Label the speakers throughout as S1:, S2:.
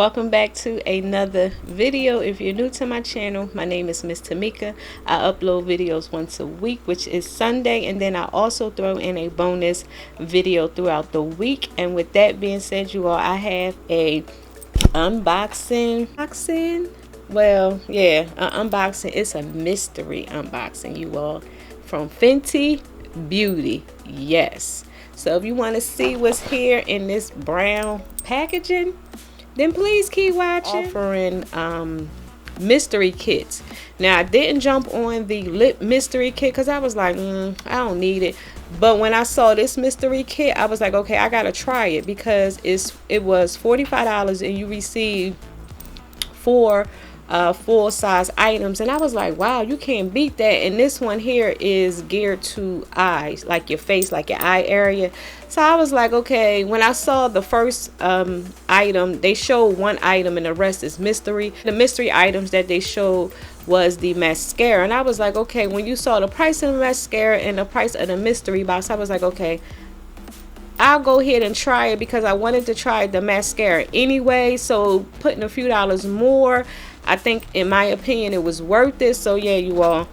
S1: welcome back to another video. If you're new to my channel, my name is Miss Tamika. I upload videos once a week, which is Sunday, and then I also throw in a bonus video throughout the week. And with that being said, you all, I have a unboxing. Well, yeah, an unboxing. It's a mystery unboxing, you all, from Fenty Beauty. Yes. So if you want to see what's here in this brown packaging, then please keep watching. Offering mystery kits. Now I didn't jump on the lip mystery kit because I was like, I don't need it. But when I saw this mystery kit, I was like, okay, I gotta try it because it was $45 and you receive 4 full-size items, and I was like, wow, you can't beat that. And this one here is geared to eyes, like your face, like your eye area. So I was like, okay, when I saw the first item, they showed one item and the rest is mystery. The mystery items that they showed was the mascara, and I was like, okay, when you saw the price of the mascara and the price of the mystery box, I was like, okay, I'll go ahead and try it because I wanted to try the mascara anyway. So putting a few dollars more, I think in my opinion it was worth it. So yeah, you all,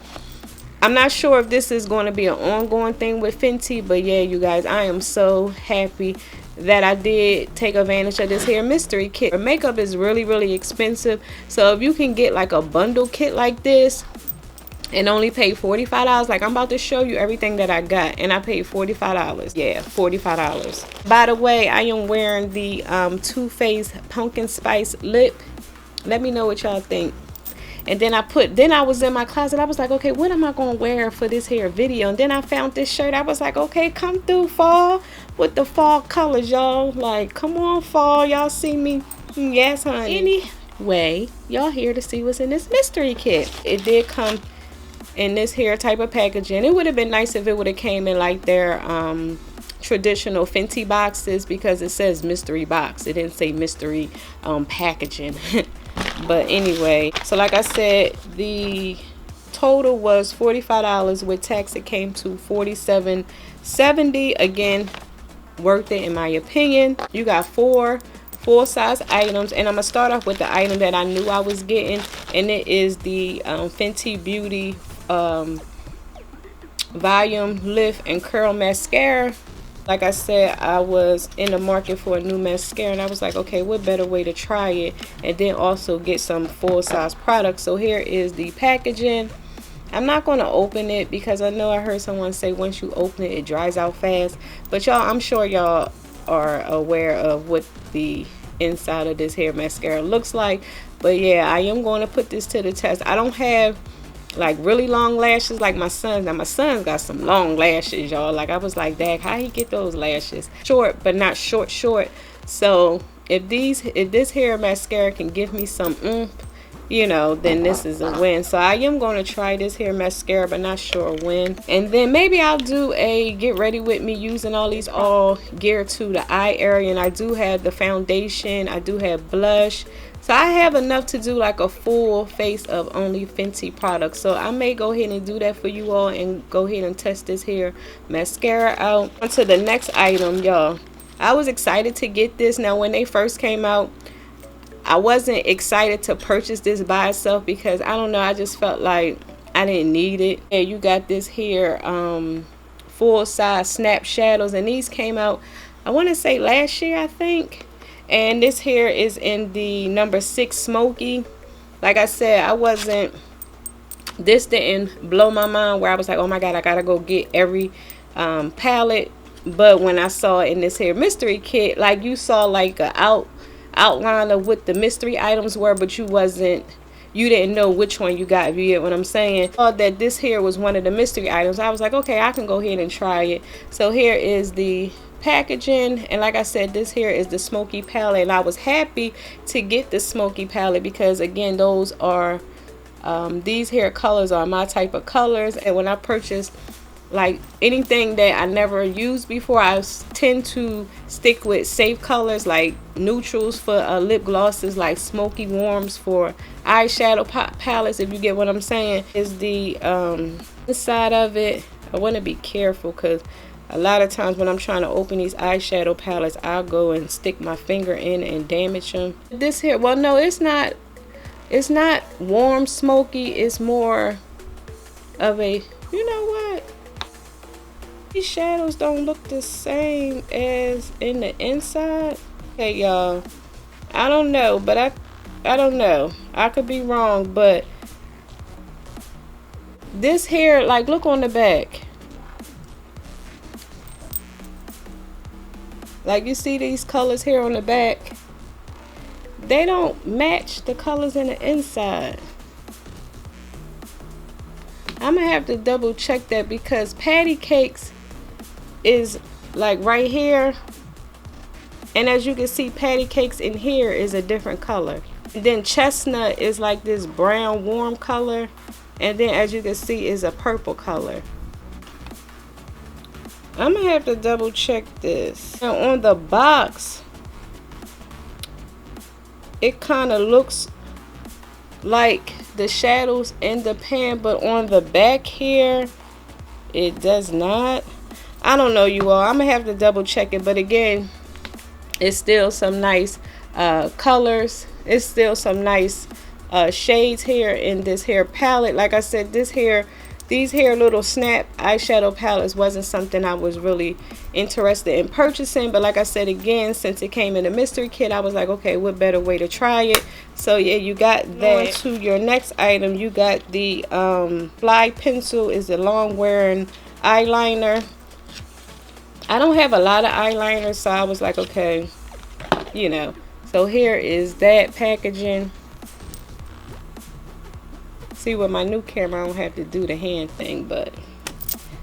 S1: I'm not sure if this is going to be an ongoing thing with Fenty, but yeah, you guys, I am so happy that I did take advantage of this hair mystery kit. Makeup is really expensive, so if you can get like a bundle kit like this and only pay $45, like I'm about to show you everything that I got, and I paid $45. Yeah, $45. By the way, I am wearing the Too Faced Pumpkin Spice lip. Let me know what y'all think. And then I was in my closet. I was like, okay, what am I gonna wear for this here video? And then I found this shirt. I was like, okay, come through fall with the fall colors, y'all. Like, come on, fall. Y'all see me? Yes, honey. Anyway, y'all here to see what's in this mystery kit. It did come in this here type of packaging. It would have been nice if it would have came in like their traditional Fenty boxes, because it says mystery box. It didn't say mystery packaging. But anyway, so like I said, the total was $45. With tax it came to $47.70. Again, worth it in my opinion. You got 4 full-size items, and I'm gonna start off with the item that I knew I was getting, and it is the Fenty Beauty Volume Lift and Curl Mascara. Like I said, I was in the market for a new mascara, and I was like, okay, what better way to try it and then also get some full-size products. So here is the packaging. I'm not going to open it because I know I heard someone say once you open it, it dries out fast. But y'all, I'm sure y'all are aware of what the inside of this hair mascara looks like. But yeah, I am going to put this to the test. I don't have like really long lashes like my son. Now my son's got some long lashes, y'all. Like I was like, dang, how he get those lashes? Short, but not short. So if this hair mascara can give me some oomph, you know, then this is a win. So I am going to try this hair mascara, but not sure when. And then maybe I'll do a get ready with me using all these, all geared to the eye area. And I do have the foundation, I do have blush. So I have enough to do like a full face of only Fenty products. So I may go ahead and do that for you all and go ahead and test this hair mascara out. On to the next item, y'all. I was excited to get this. Now when they first came out, I wasn't excited to purchase this by itself because I don't know, I just felt like I didn't need it. And you got this here full-size snap shadows, and these came out, I want to say last year, I think. And this here is in the number 6 smoky. Like I said, this didn't blow my mind where I was like, oh my god, I gotta go get every palette. But when I saw it in this here mystery kit, like you saw like a outline of what the mystery items were, but you didn't know which one you got, if you get what I'm saying. I thought that this here was one of the mystery items. I was like, okay, I can go ahead and try it. So here is the packaging, and like I said, this here is the smoky palette, and I was happy to get the smoky palette because again, those are these hair colors are my type of colors. And when I purchase like anything that I never used before, I tend to stick with safe colors like neutrals for lip glosses, like smoky warms for eyeshadow palettes, if you get what I'm saying. Is the inside of it, I want to be careful because A lot of times when I'm trying to open these eyeshadow palettes, I'll go and stick my finger in and damage them. This here, well, no, it's not warm smoky. It's more of a, you know what? These shadows don't look the same as in the inside. Okay, y'all. I don't know, but I don't know. I could be wrong, but this here, like, look on the back. Like, you see these colors here on the back? They don't match the colors in the inside. I'm gonna have to double check that because patty cakes is like right here, and as you can see, patty cakes in here is a different color. And then chestnut is like this brown warm color, and then as you can see is a purple color. I'm gonna have to double check this. Now on the box, it kind of looks like the shadows in the pan, but on the back here, it does not. I don't know, you all. I'm gonna have to double check it, but again, it's still some nice colors. It's still some nice shades here in this hair palette. Like I said, these hair little snap eyeshadow palettes wasn't something I was really interested in purchasing, but like I said, again, since it came in a mystery kit, I was like, okay, what better way to try it? So yeah, you got that. To your next item, you got the Fly pencil. Is a long wearing eyeliner. I don't have a lot of eyeliners, so I was like, okay, you know. So here is that packaging. See, with my new camera, I don't have to do the hand thing, but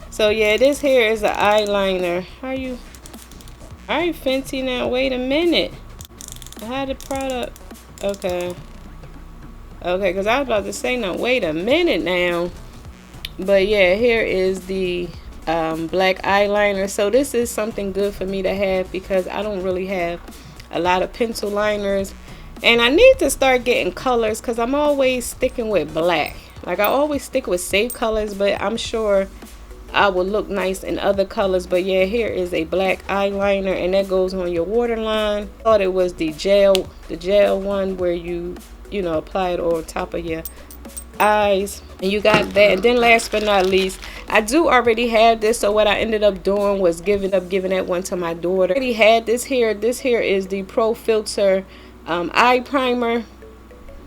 S1: so yeah, this here is an eyeliner. How you? All right, Fenty. Now wait a minute. I had the product. Okay. Okay, because I was about to say, now wait a minute now. But yeah, here is the black eyeliner. So this is something good for me to have because I don't really have a lot of pencil liners. And I need to start getting colors because I'm always sticking with black. Like, I always stick with safe colors, but I'm sure I will look nice in other colors. But yeah, here is a black eyeliner, and that goes on your waterline. I thought it was the gel one where you know, apply it on top of your eyes. And you got that. And then last but not least, I do already have this, so what I ended up doing was giving that one to my daughter. I already had this here. This here is the Pro Filter eye primer.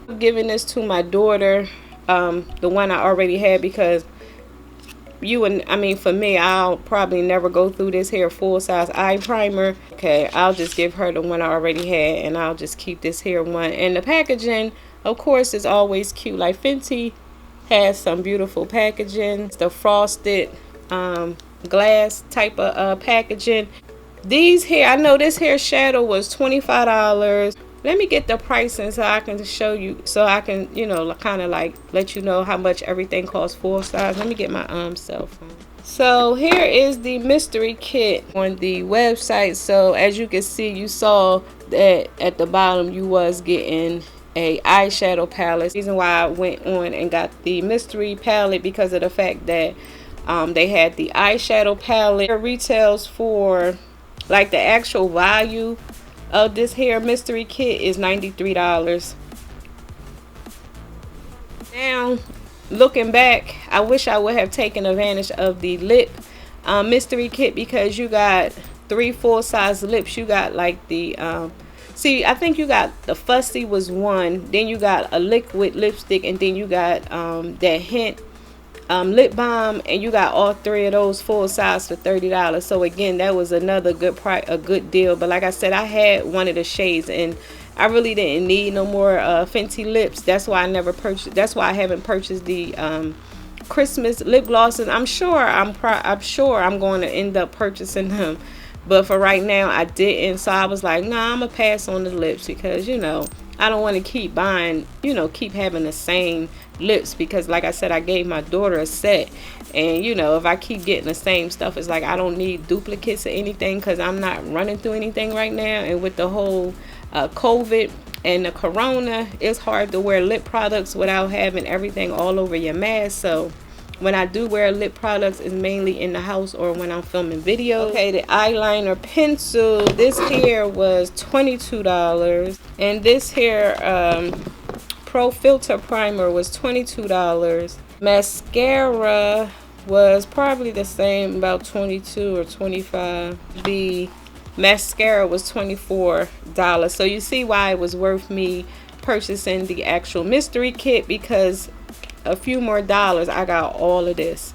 S1: I'm giving this to my daughter, the one I already had, because for me, I'll probably never go through this here full size eye primer. Okay, I'll just give her the one I already had, and I'll just keep this here one. And the packaging, of course, is always cute. Like, Fenty has some beautiful packaging. It's the frosted glass type of packaging. These here, I know this hair shadow was $25. Let me get the pricing so I can show you, so I can, you know, kind of like let you know how much everything costs full size. Let me get my cell phone. So here is the mystery kit on the website. So as you can see, you saw that at the bottom you was getting a eyeshadow palette. The reason why I went on and got the mystery palette because of the fact that they had the eyeshadow palette. It retails for, like, the actual value of this hair mystery kit is $93. Now, looking back, I wish I would have taken advantage of the lip mystery kit, because you got 3 full-size lips. You got like the see, I think you got the Fussy was one, then you got a liquid lipstick, and then you got that Hint lip balm, and you got all 3 of those full size for $30. So again, that was another good price, a good deal. But like I said, I had one of the shades, and I really didn't need no more Fenty lips. That's why I never purchased. That's why I haven't purchased the Christmas lip glosses. I'm sure I'm going to end up purchasing them, but for right now I didn't. So I was like, nah, I'm gonna pass on the lips, because, you know, I don't want to keep buying, you know, keep having the same lips, because like I said, I gave my daughter a set, and you know, if I keep getting the same stuff, it's like I don't need duplicates or anything, because I'm not running through anything right now. And with the whole COVID and the corona, it's hard to wear lip products without having everything all over your mask. So when I do wear lip products, is mainly in the house or when I'm filming videos. Okay, the eyeliner pencil, this here was $22, and this here Pro Filter Primer was $22. Mascara was probably the same, about 22 or 25. The mascara was $24. So you see why it was worth me purchasing the actual mystery kit, because a few more dollars I got all of this.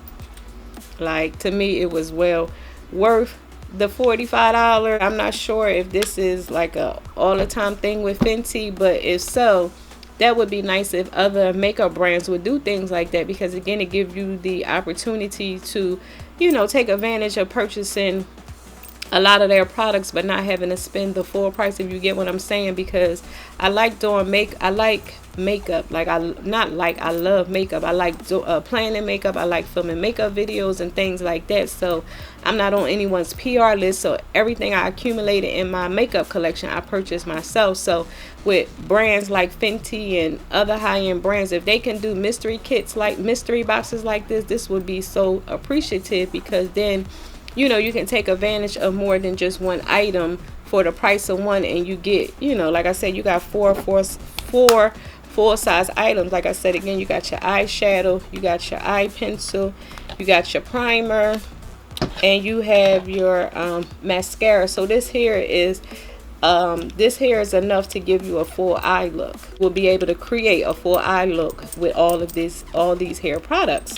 S1: Like, to me it was well worth the $45. I'm not sure if this is like a all the time thing with Fenty, but if so, that would be nice if other makeup brands would do things like that, because again, it gives you the opportunity to, you know, take advantage of purchasing a lot of their products but not having to spend the full price, if you get what I'm saying. Because I like doing makeup. Like, I love makeup. I like planning makeup. I like filming makeup videos and things like that. So I'm not on anyone's PR list, so everything I accumulated in my makeup collection I purchased myself. So with brands like Fenty and other high-end brands, if they can do mystery kits, like mystery boxes like this would be so appreciative, because then, you know, you can take advantage of more than just one item for the price of one, and you get, you know, like I said, you got four full-size items. Like I said, again, you got your eyeshadow, you got your eye pencil, you got your primer, and you have your mascara. So this here is enough to give you a full eye look. We'll be able to create a full eye look with all these hair products.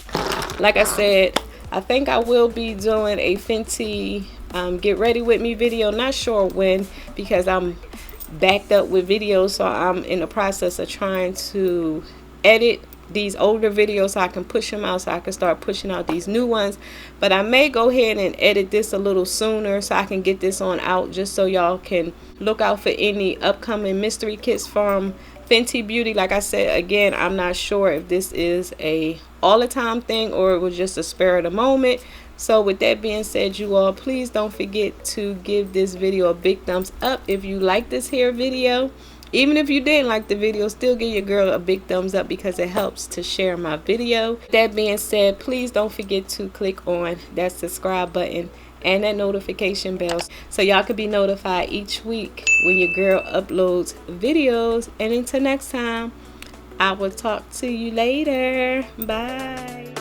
S1: Like I said, I think I will be doing a Fenty get ready with me video. Not sure when, because I'm backed up with videos, so I'm in the process of trying to edit these older videos so I can push them out, so I can start pushing out these new ones. But I may go ahead and edit this a little sooner so I can get this on out, just so y'all can look out for any upcoming mystery kits from Fenty Beauty. Like I said, again, I'm not sure if this is a all the time thing or it was just a spur of the moment. So with that being said, you all, please don't forget to give this video a big thumbs up if you like this here video. Even if you didn't like the video, still give your girl a big thumbs up, because it helps to share my video. That being said, please don't forget to click on that subscribe button and that notification bell, so y'all can be notified each week when your girl uploads videos. And until next time, I will talk to you later. Bye.